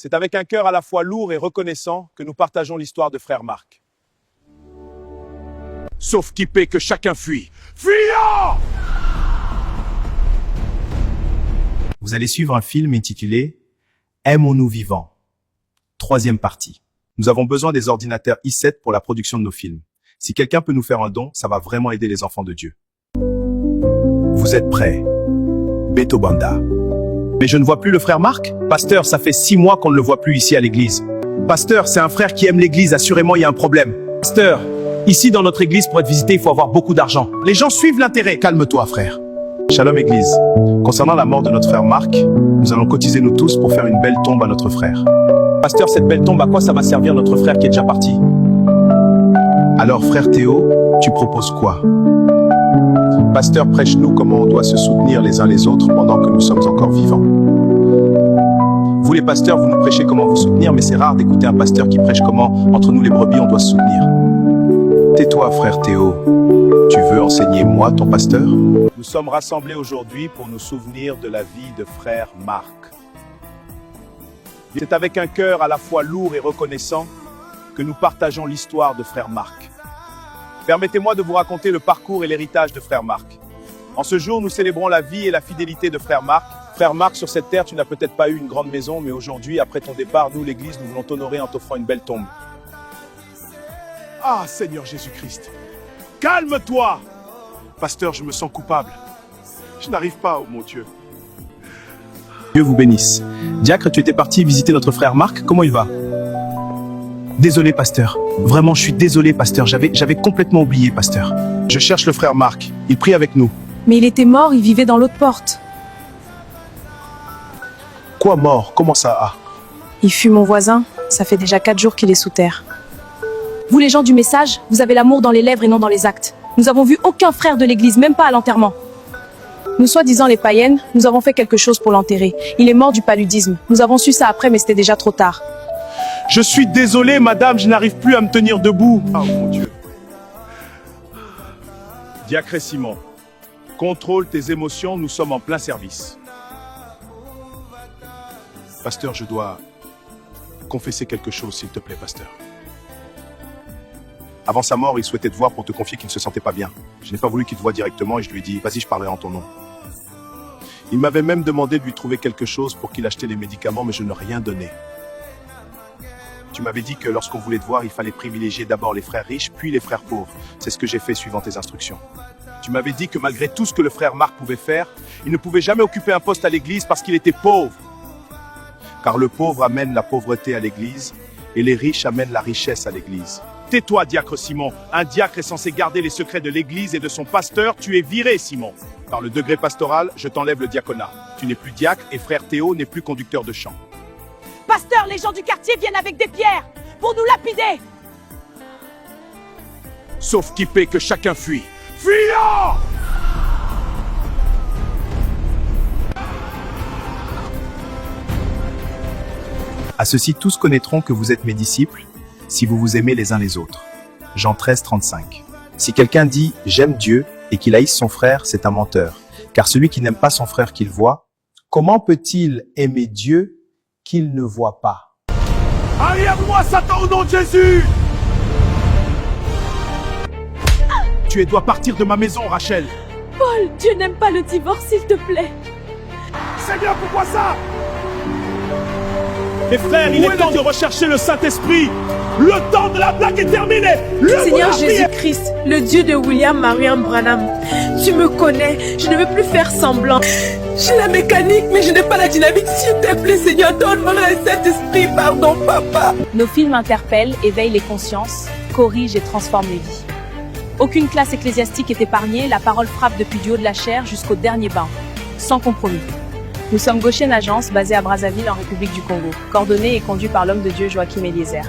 C'est avec un cœur à la fois lourd et reconnaissant que nous partageons l'histoire de frère Marc. Sauf qui paie que chacun fuit. Fuyons! Vous allez suivre un film intitulé « Aimons-nous vivants ». Troisième partie. Nous avons besoin des ordinateurs i7 pour la production de nos films. Si quelqu'un peut nous faire un don, ça va vraiment aider les enfants de Dieu. Vous êtes prêts? Beto Banda. Mais je ne vois plus le frère Marc? Pasteur, ça fait 6 mois qu'on ne le voit plus ici à l'église. Pasteur, c'est un frère qui aime l'église, assurément il y a un problème. Pasteur, ici dans notre église, pour être visité, il faut avoir beaucoup d'argent. Les gens suivent l'intérêt. Calme-toi, frère. Shalom église. Concernant la mort de notre frère Marc, nous allons cotiser nous tous pour faire une belle tombe à notre frère. Pasteur, cette belle tombe, à quoi ça va servir notre frère qui est déjà parti? Alors frère Théo, tu proposes quoi? Pasteur, prêche-nous comment on doit se soutenir les uns les autres pendant que nous sommes encore vivants. Vous les pasteurs, vous nous prêchez comment vous soutenir, mais c'est rare d'écouter un pasteur qui prêche comment, entre nous les brebis, on doit se soutenir. Tais-toi, frère Théo. Tu veux enseigner moi, ton pasteur? Nous sommes rassemblés aujourd'hui pour nous souvenir de la vie de frère Marc. C'est avec un cœur à la fois lourd et reconnaissant que nous partageons l'histoire de frère Marc. Permettez-moi de vous raconter le parcours et l'héritage de frère Marc. En ce jour, nous célébrons la vie et la fidélité de frère Marc. Frère Marc, sur cette terre, tu n'as peut-être pas eu une grande maison, mais aujourd'hui, après ton départ, nous, l'Église, nous voulons t'honorer en t'offrant une belle tombe. Ah, Seigneur Jésus-Christ, calme-toi! Pasteur, je me sens coupable. Je n'arrive pas, oh mon Dieu. Dieu vous bénisse. Diacre, tu étais parti visiter notre frère Marc, comment il va? Désolé, pasteur. Vraiment, je suis désolé, pasteur. J'avais complètement oublié, pasteur. Je cherche le frère Marc. Il prie avec nous. Mais il était mort, il vivait dans l'autre porte. Quoi mort? Comment ça a? Il fut mon voisin. Ça fait déjà 4 jours qu'il est sous terre. Vous les gens du message, vous avez l'amour dans les lèvres et non dans les actes. Nous avons vu aucun frère de l'église, même pas à l'enterrement. Nous soi-disant les païennes, nous avons fait quelque chose pour l'enterrer. Il est mort du paludisme. Nous avons su ça après, mais c'était déjà trop tard. Je suis désolé, madame, je n'arrive plus à me tenir debout. Oh mon Dieu. Diacre Simon, contrôle tes émotions, nous sommes en plein service. Pasteur, je dois confesser quelque chose, s'il te plaît, pasteur. Avant sa mort, il souhaitait te voir pour te confier qu'il ne se sentait pas bien. Je n'ai pas voulu qu'il te voie directement et je lui ai dit, vas-y, je parlerai en ton nom. Il m'avait même demandé de lui trouver quelque chose pour qu'il achète les médicaments, mais je n'ai rien donné. Tu m'avais dit que lorsqu'on voulait te voir, il fallait privilégier d'abord les frères riches, puis les frères pauvres. C'est ce que j'ai fait suivant tes instructions. Tu m'avais dit que malgré tout ce que le frère Marc pouvait faire, il ne pouvait jamais occuper un poste à l'église parce qu'il était pauvre. Car le pauvre amène la pauvreté à l'église et les riches amènent la richesse à l'église. Tais-toi, diacre Simon. Un diacre est censé garder les secrets de l'église et de son pasteur. Tu es viré, Simon. Par le degré pastoral, je t'enlève le diaconat. Tu n'es plus diacre et frère Théo n'est plus conducteur de chant. Pasteur, les gens du quartier viennent avec des pierres pour nous lapider. Sauf qui paie que chacun fuit. Fuyons! À ceux-ci, tous connaîtront que vous êtes mes disciples, si vous vous aimez les uns les autres. Jean 13, 35. Si quelqu'un dit « j'aime Dieu » et qu'il haïsse son frère, c'est un menteur. Car celui qui n'aime pas son frère qu'il voit, comment peut-il aimer Dieu qu'il ne voit pas? Arrière-moi, Satan, au nom de Jésus! Tu dois partir de ma maison, Rachel. Paul, Dieu n'aime pas le divorce, s'il te plaît. Seigneur, pourquoi ça? Mes frères, il est temps de rechercher le Saint-Esprit. Le temps de la blague est terminé. Seigneur Jésus-Christ, le Dieu de William Mariam Branham, tu me connais, je ne veux plus faire semblant. J'ai la mécanique, mais je n'ai pas la dynamique. S'il te plaît, Seigneur, donne-moi le Saint-Esprit, pardon, papa. Nos films interpellent, éveillent les consciences, corrigent et transforment les vies. Aucune classe ecclésiastique est épargnée, la parole frappe depuis du haut de la chair jusqu'au dernier bain, sans compromis. Nous sommes Goshen Agence, basée à Brazzaville, en République du Congo, coordonnée et conduite par l'homme de Dieu Joachim Eliezer.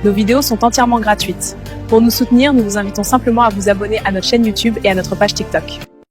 Nos vidéos sont entièrement gratuites. Pour nous soutenir, nous vous invitons simplement à vous abonner à notre chaîne YouTube et à notre page TikTok.